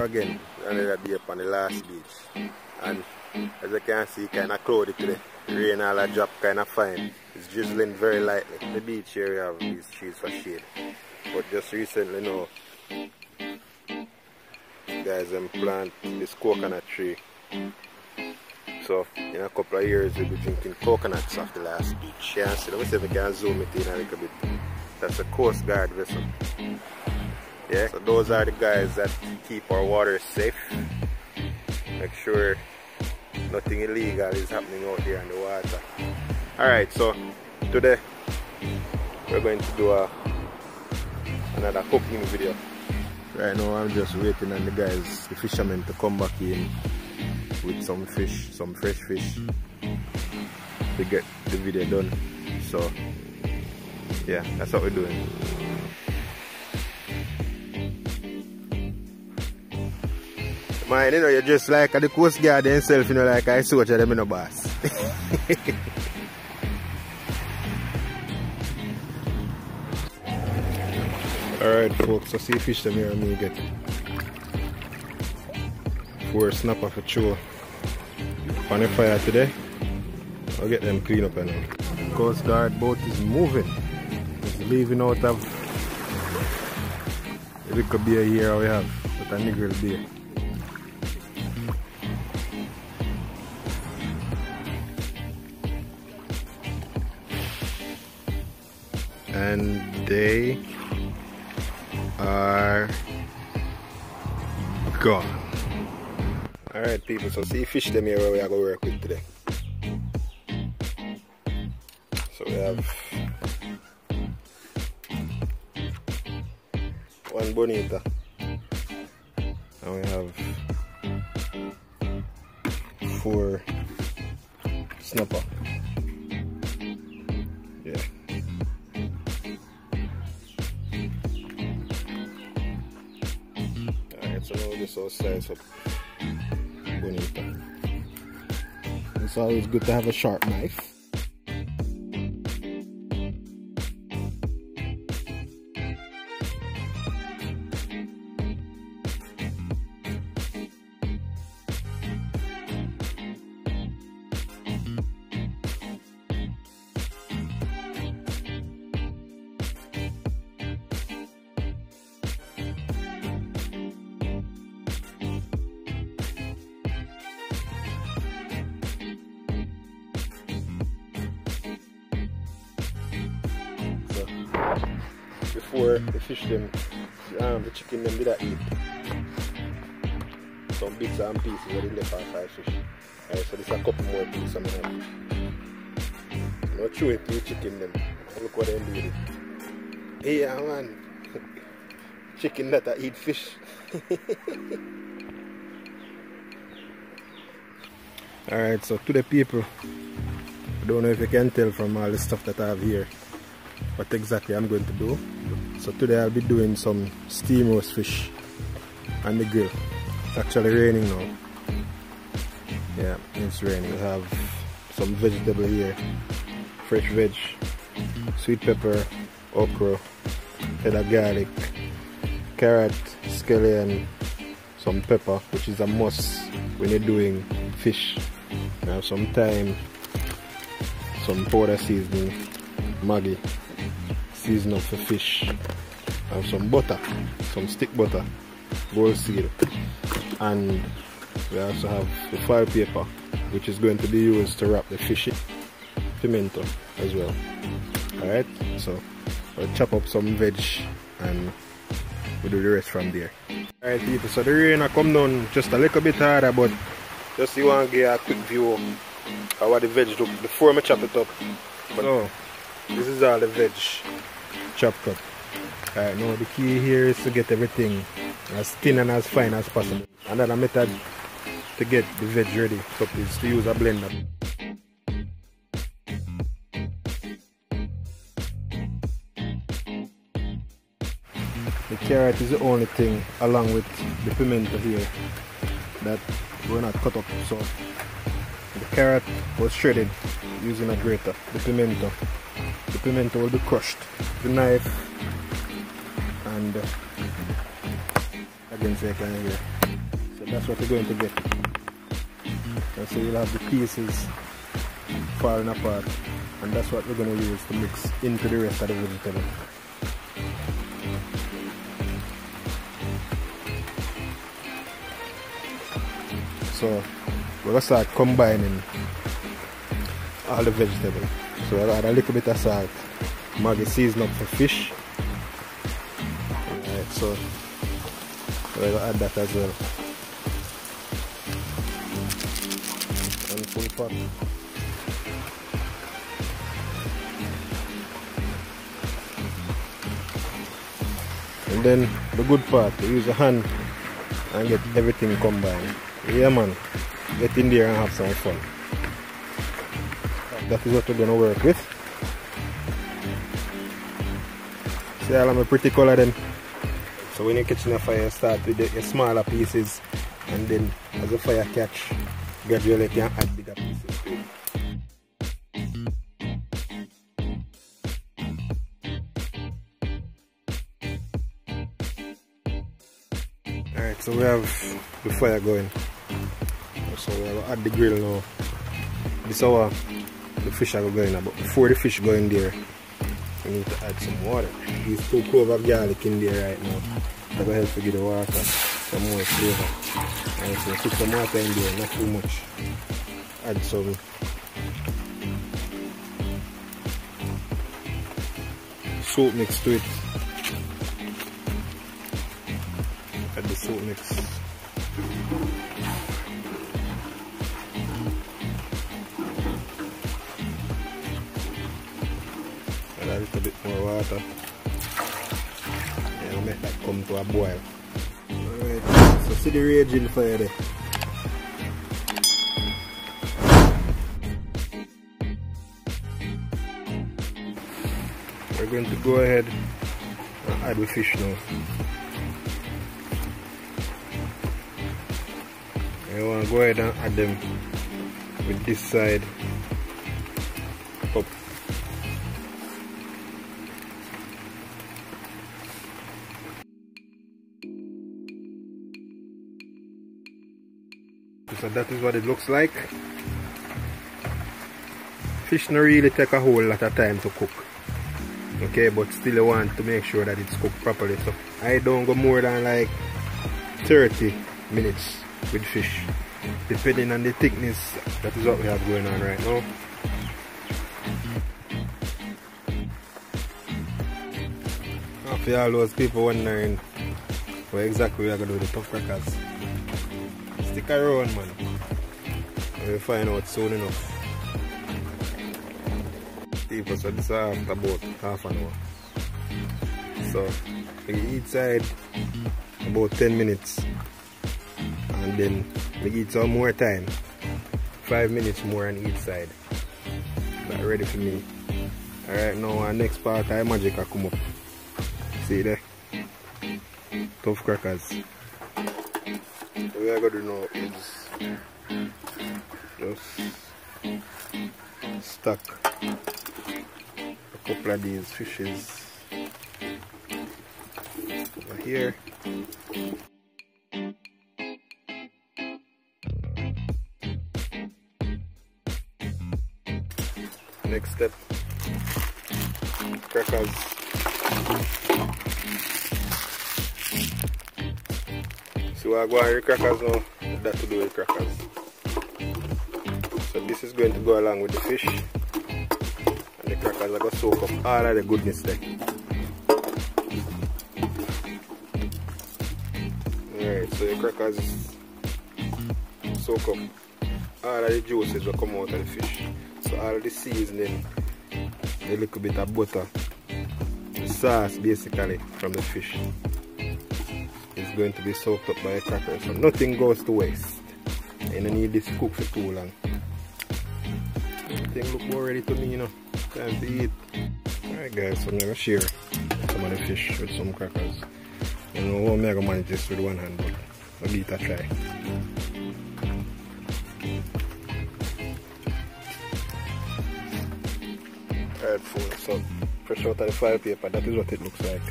again another day upon the last beach, and as you can see, kind of cloudy today. Rain all a drop kind of fine. It's drizzling very lightly. The beach here we have these trees for shade, but just recently now guys plant this coconut tree, so in a couple of years we'll be drinking coconuts off the last beach. Yeah, so let me see if I can zoom it in a little bit. That's a Coast Guard vessel. Yeah, so those are the guys that keep our water safe. Make sure nothing illegal is happening out there in the water. Alright, so today we're going to do another cooking video. Right now I'm just waiting on the guys, the fishermen, to come back in with some fish, some fresh fish, to get the video done. So yeah, that's what we're doing. Man, you know, you're just like the Coast Guard themselves, you know, like I soldier them in a boss. Alright folks, so see fish them here and me get 4 snapper for chew on the fire today. I'll get them clean up now. Coast Guard boat is moving. It's leaving out of the little beer here we have, but a nigger beer. And they are gone. Alright people, so see fish them here where we are going to work with today. So we have one bonita and we have 4 snapper. Yeah. Alright, so now we just all slice up bonita. It's always good to have a sharp knife. Before the fish them, the chicken them did eat some bits and pieces of the left and 5 fish. Alright, so this is a couple more pieces I'm gonna have. Not chew it to the chicken them. Look what they do with it. Hey yeah, man. Chicken that I eat fish. Alright, so to the people, I don't know if you can tell from all the stuff that I have here what exactly I'm going to do. So today I'll be doing some steam roast fish on the grill. It's actually raining now. Yeah, it's raining. We have some vegetable here, fresh veg, sweet pepper, okra, head of garlic, carrot, scallion, some pepper, which is a must when you're doing fish. We have some thyme, some powder seasoning, Maggi, season up for fish, and some butter, some stick butter, gold seed, and we also have the foil paper, which is going to be used to wrap the fish in, pimento as well. Alright, so we'll chop up some veg and we'll do the rest from there. Alright people, so the rain will come down just a little bit harder, but just you want to get a quick view of how the veg look before I chop it up. So this is all the veg chopped up. Alright, now the key here is to get everything as thin and as fine as possible. Another method to get the veg ready is to use a blender. The carrot is the only thing along with the pimento here that we're not cut up. So the carrot was shredded using a grater. The pimento will be crushed with the knife, and again so you can hear that's what you're going to get. And so you'll have the pieces falling apart, and that's what we're going to use to mix into the rest of the vegetable. So we're going to start combining all the vegetables. So I'll add a little bit of salt, Maggi season up for fish. Alright, so we'll add that as well. And full pot. And then the good part, to use a hand and get everything combined. Yeah man, get in there and have some fun. That is what we're going to work with. See all of my pretty color then. So when you're catching a fire, start with the smaller pieces, and then as the fire catch, gradually you can add bigger pieces to it. Alright, so we have the fire going. So we'll add the grill now. This is how the fish are going, but before the fish go in there, we need to add some water. These 2 cloves of garlic in there right now. That will help to give the water some more flavor. Alright, so put some water in there, not too much. Add some soup mix to it. Add the soup mix. Add a little bit more water. And I'll make that come to a boil. Alright, so see the raging fire there. We're going to go ahead and add the fish now. You want to go ahead and add them with this side up. So that is what it looks like. Fish don't really take a whole lot of time to cook. Okay, but still you want to make sure that it's cooked properly. So I don't go more than like 30 minutes with fish, depending on the thickness. That is what we have going on right now. After all those people wondering where exactly we are going to do the tough crackers, stick around man, we'll find out soon enough. People, so this is after about half an hour. So each side about 10 minutes. And then we eat some more time, 5 minutes more on each side. That's ready for me. Alright, now our next part of magic will come up. See there? Tough crackers. What we are going to do now is just stack a couple of these fishes over here. Next step, crackers. So I go on with crackers now. That to do with crackers. So this is going to go along with the fish, and the crackers are going to soak up all of the goodness there. Alright, so the crackers soak up all of the juices will come out of the fish. So all the seasoning, a little bit of butter, the sauce basically from the fish is going to be soaked up by the crackers. So nothing goes to waste. You don't need this cook for too long. Everything look more ready to me, you know. Time to eat. Alright guys, so I'm going to share some of the fish with some crackers. I don't know how I'm going to manage this with one hand, but I'll give it a try. Alright, full. So fresh out of the file paper, that is what it looks like.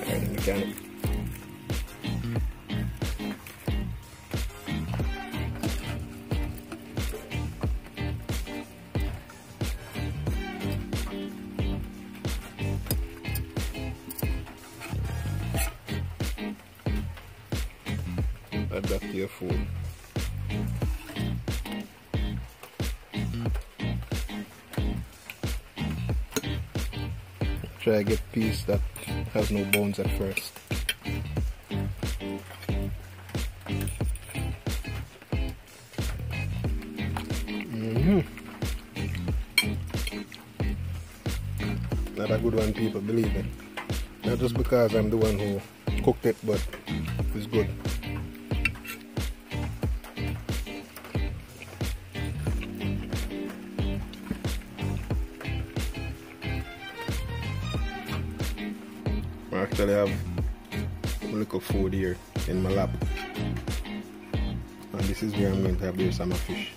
Alright, then we can Add that to your food. Try to get piece that has no bones at first. Not a good one, people, believe me. Not just because I'm the one who cooked it, but it's good. I actually have a little food here in my lap, and this is where I'm going to have the summer fish.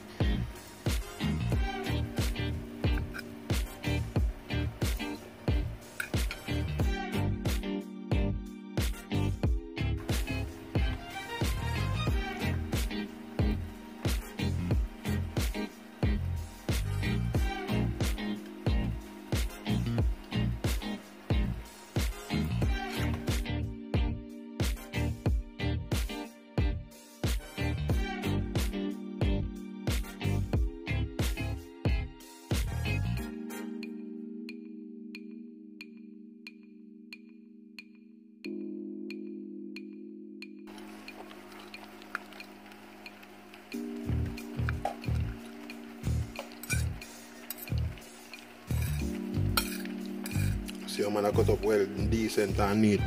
See how man I cut up well, decent and neat.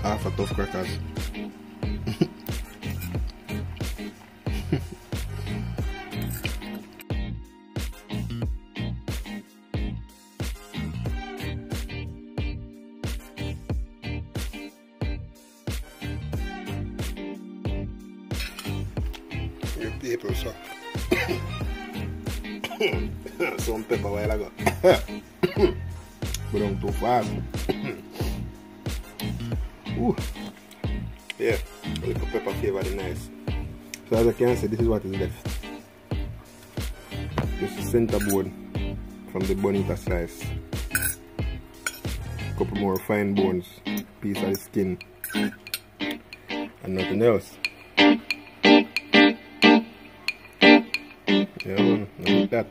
Half a tough crackers. Your people, so. Some pepper while ago. Go down too fast. Ooh. Yeah, a little pepper flavor is nice. So as I can see, this is what is left. Just the center bone from the bonita slice. A couple more fine bones, piece of the skin, and nothing else. Yeah man, like that.